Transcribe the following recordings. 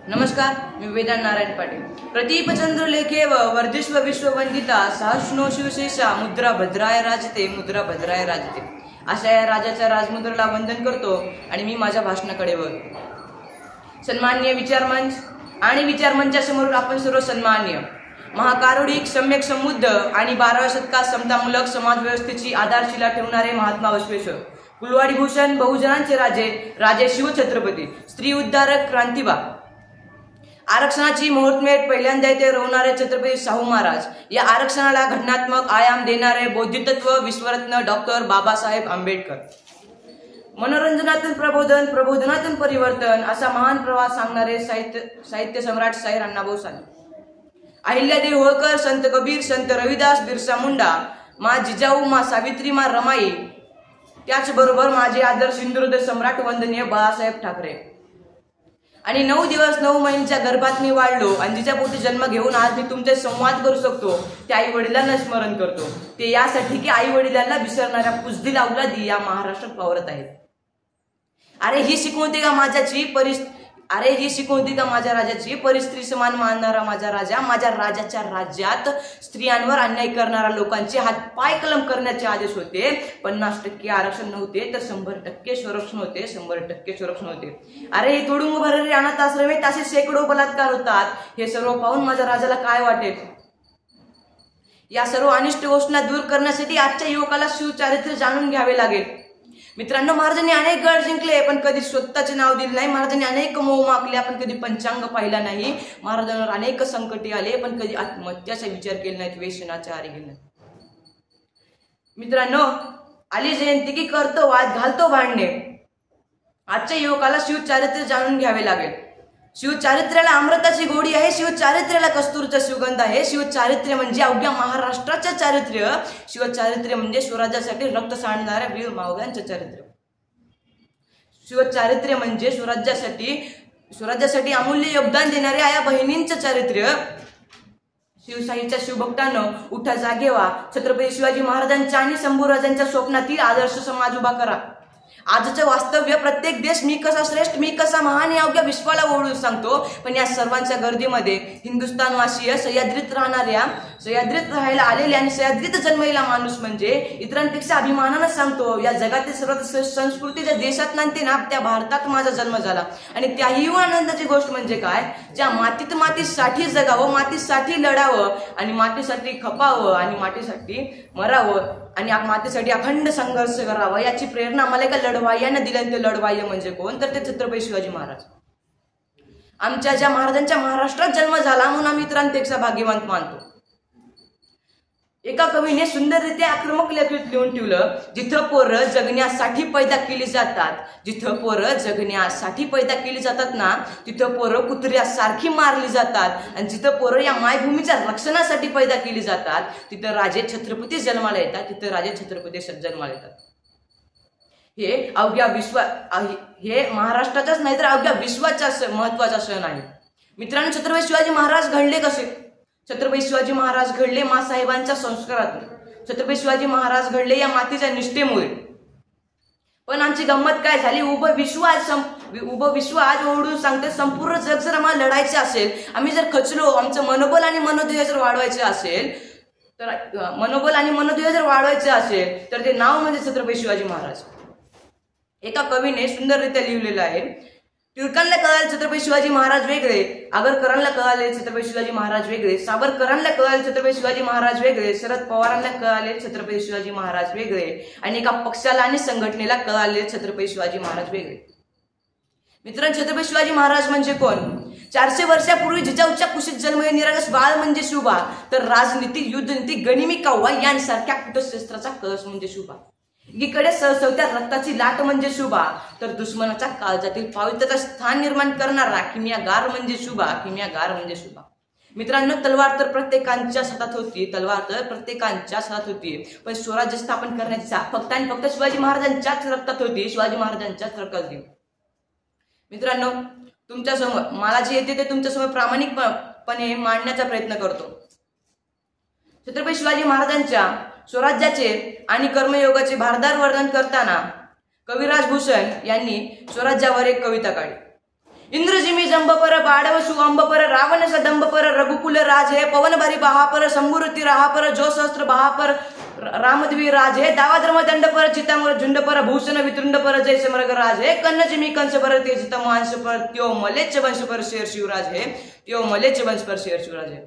नमस्कार, मी वेदांत नारायण पाटील. प्रतीपचंद्र लेखे वर्धिष्व विश्ववंदिता सहस्नो शिवशेषा मुद्रा भद्राय राजते मुद्रा भद्राय राजते अशा या राजाच्या राजमुद्रेला वंदन करतो आणि मी माझ्या भाषणाकडे वळतो. सन्माननीय विचारमंच आणि विचारमंचासमोर आपण सर्व सन्माननीय महाकारुणिक सम्यक समुद्ध आणि 12व्या शतकात समतामूलक समाज व्यवस्थेची आधारशिला ठेवणारे महात्मा बसवेश्वर, कुलवाडी भूषण, बहुजनांचे राजे, राजे शिवछत्रपती, स्त्री उद्धारक क्रांतिबा, आरक्षणाची मुहूर्तमेढ पहिल्यांदा येथे रोवणारे छत्रपती शाहू महाराज, या आरक्षणाला घटनात्मक आयाम देणारे बौद्धितत्व विश्वरत्न डॉक्टर बाबासाहेब आंबेडकर, मनोरंजनातून प्रबोधन, प्रबोधनातून परिवर्तन असा महान प्रवास सांगणारे साहित्य सम्राट शाहीर अण्णाभाऊ साठे, अहिल्यादेवी होळकर, संत कबीर, संत रविदास, बिरसा मुंडा, मा जिजाऊ, मा सावित्री, मा रमाई, त्याचबरोबर माझे आदर्श हिंदुहृदय सम्राट वंदनीय बाळासाहेब ठाकरे. आणि 9 दिवस 9 महिन्याच्या गर्भात मी वाढलो आणि जिच्या पोटी जन्म घेऊन आज मी तुमचे संवाद करू शकतो ते आई वडिलांना स्मरण करतो. ते यासाठी की आई वडिलांना विसरणाऱ्या पुजदिल अवलादी या महाराष्ट्रात वावरत आहेत. अरे ही शिकवते का माझ्या राजाची परिस्त्री समान मानणारा माझा राजा, माझ्या राजाच्या राज्यात स्त्रियांवर अन्याय करणाऱ्या लोकांचे हात पाय कलम करण्याचे आदेश होते. 50% आरक्षण नव्हते तर 100% संरक्षण होते, 100% संरक्षण होते. अरे हे तुडुंब भरलेले अनाथ आश्रमे असे शेकडो बलात्कार होतात. हे सर्व पाहून माझ्या राजाला काय वाटेल? या सर्व अनिष्ट गोष्टींना दूर करण्यासाठी आजच्या युवकाला शिवचारित्र्य जाणून घ्यावे लागेल. मित्रांनो, महाराजांनी अनेक गड जिंकले पण कधी स्वतःचे नाव दिले नाही. महाराजांनी अनेक मोह मागले पण कधी पंचांग पाहिला नाही. महाराजांवर अनेक संकटे आले पण कधी आत्महत्याचा विचार केला नाही, व्यसनाच्या आहारी गेले नाही. मित्रांनो, आली जयंती की करतो वाद, घालतो भांडणे. आजच्या युवकाला शिवचारित्र्य जाणून घ्यावे लागेल. शिवचारित्र्याला अमृताची गोडी आहे, शिवचारित्र्याला कस्तुरीचा सुगंध आहे. शिवचारित्र्य म्हणजे अवघ्या महाराष्ट्राचे चारित्र्य. शिवचारित्र्य म्हणजे स्वराज्यासाठी रक्त सांडणाऱ्या वीर मावळ्यांचे चारित्र्य. शिवचारित्र्य म्हणजे स्वराज्यासाठी अमूल्य योगदान देणाऱ्या आया बहिणींचं चारित्र्य. शिवशाहीच्या शिवभक्तांनो, उठा, जागे व्हा. छत्रपती शिवाजी महाराजांच्या आणि शंभूराजांच्या स्वप्नातील आदर्श समाज उभा करा. आजचं वास्तव्य प्रत्येक देश मी कसा श्रेष्ठ, मी कसा महान या अवघ्या विश्वाला ओळखून सांगतो. पण या सर्वांच्या गर्दीमध्ये हिंदुस्थानवासीय, सह्याद्रीत राहायला आलेले आणि सह्याद्रीत जन्मलेला माणूस म्हणजे इतरांपेक्षा अभिमानानं सांगतो, या जगातील सर्वात संस्कृती ज्या देशात नांदते ना त्या भारतात माझा जन्म झाला. आणि त्याही आनंदाची गोष्ट म्हणजे काय, ज्या मातीसाठी जगावं, मातीसाठी लढावं आणि मातीसाठी खपावं आणि मातीसाठी मरावं आणि मातीसाठी अखंड संघर्ष करावा, याची प्रेरणा मला एका लढवायानं दिली. ते लढवाय म्हणजे कोण, तर ते छत्रपती शिवाजी महाराज. आमच्या ज्या महाराजांच्या महाराष्ट्रात जन्म झाला म्हणून आम्ही इतरांपेक्षा भाग्यवंत मानतो. एका कवीने सुंदररित्या आक्रमक लेखित लिहून ठेवलं, जिथं पोरं जगण्यासाठी पैदा केली जातात, जिथं पोरं जगण्यासाठी पैदा केली जातात ना, तिथं पोरं कुत्र्यासारखी मारली जातात. आणि जिथं पोरं या मायभूमीच्या रक्षणासाठी पैदा केली जातात, तिथं राजे छत्रपती जन्माला येतात, तिथं राजे छत्रपती जन्माला येतात. हे महाराष्ट्राचाच नाही तर अवघ्या विश्वाचा महत्वाचा सण आहे. मित्रांनो, छत्रपती शिवाजी महाराज घडले कसे? छत्रपती शिवाजी महाराज घडले मासाहेबांच्या संस्कारातून. छत्रपती शिवाजी महाराज घडले या मातीच्या निष्ठेमुळे. पण आमची गंमत काय झाली, उभं विश्व आज ओढून सांगते, संपूर्ण जग जर आम्हाला लढायचे असेल, आम्ही जर खचलो, आमचं मनोबल आणि मनोधैर्य जर वाढवायचे असेल तर ते नाव म्हणजे छत्रपती शिवाजी महाराज. एका कवीने सुंदररित्या लिहिलेलं आहे, टिळकांना कळाले छत्रपती शिवाजी महाराज वेगळे, आगरकरांना कळाले छत्रपती शिवाजी महाराज वेगळे, सावरकरांना कळाले छत्रपती शिवाजी महाराज वेगळे, शरद पवारांना कळाले छत्रपती शिवाजी महाराज वेगळे आणि एका पक्षाला आणि संघटनेला कळाले छत्रपती शिवाजी महाराज वेगळे. मित्रांनो, छत्रपती शिवाजी महाराज म्हणजे कोण? 400 वर्षापूर्वी जिजाऊच्या कुशीत जन्मले निरागस बाळ म्हणजे शुभा, तर राजनीती, युद्धनीती, गनिमी काव्वा यांसारख्या कुटशस्त्राचा कळस म्हणजे शुभा. एकीकडे सळसळत्या रक्ताची लाट म्हणजे शुभा, तर दुश्मनाच्या काळजातील पावित्र्याचं स्थान निर्माण करणारा किमयागार म्हणजे शुभा. मित्रांनो, तलवार तर प्रत्येकांच्या हातात होती, पण स्वराज्य स्थापन करण्याचा फक्त आणि फक्त शिवाजी महाराजांच्याच रक्तात होती, शिवाजी महाराजांच्याच रक्तात होती. मित्रांनो, तुमच्यासमोर मला जे येते ते तुमच्यासमोर प्रामाणिकपणे मांडण्याचा प्रयत्न करतो. छत्रपती शिवाजी महाराजांच्या स्वराज्याचे आणि कर्मयोगाचे भारदार वर्णन करताना कविराज भूषण यांनी स्वराज्यावर एक कविता काढली. इंद्रजी मी जंबपर बाडव सुअंबपर रावण सदंबपर रघुकुल राज हे पवन भरी बहापर शंभुरती राहापर जो सहस्त्र बहापर रामद्वी राज हे दावाधर्म दंडपर चितांबर झुंडपर भूषण वितृंडपर जय समर्ग राज हे कन्नजिमी कंसपर तेजित मांसपर त्यो मलेच वंशपर शेर शिवराज हे त्यो मलेच वंशपर शेर शिवराज हे।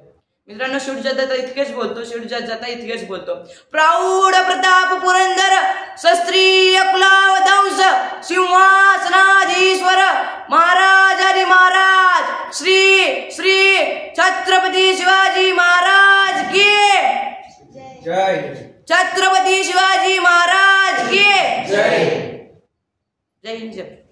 मित्रांनो शेवट जाता इतकेच बोलतो, शेवट जाता इतकेच बोलतो। प्रौढ प्रताप पुरंदर शस्त्रीय कुलावधंस सिंहासनाधीश्वर महाराजादी महाराज श्री श्री छत्रपती शिवाजी महाराज की जय। छत्रपती शिवाजी महाराज की जय। जय हिंद।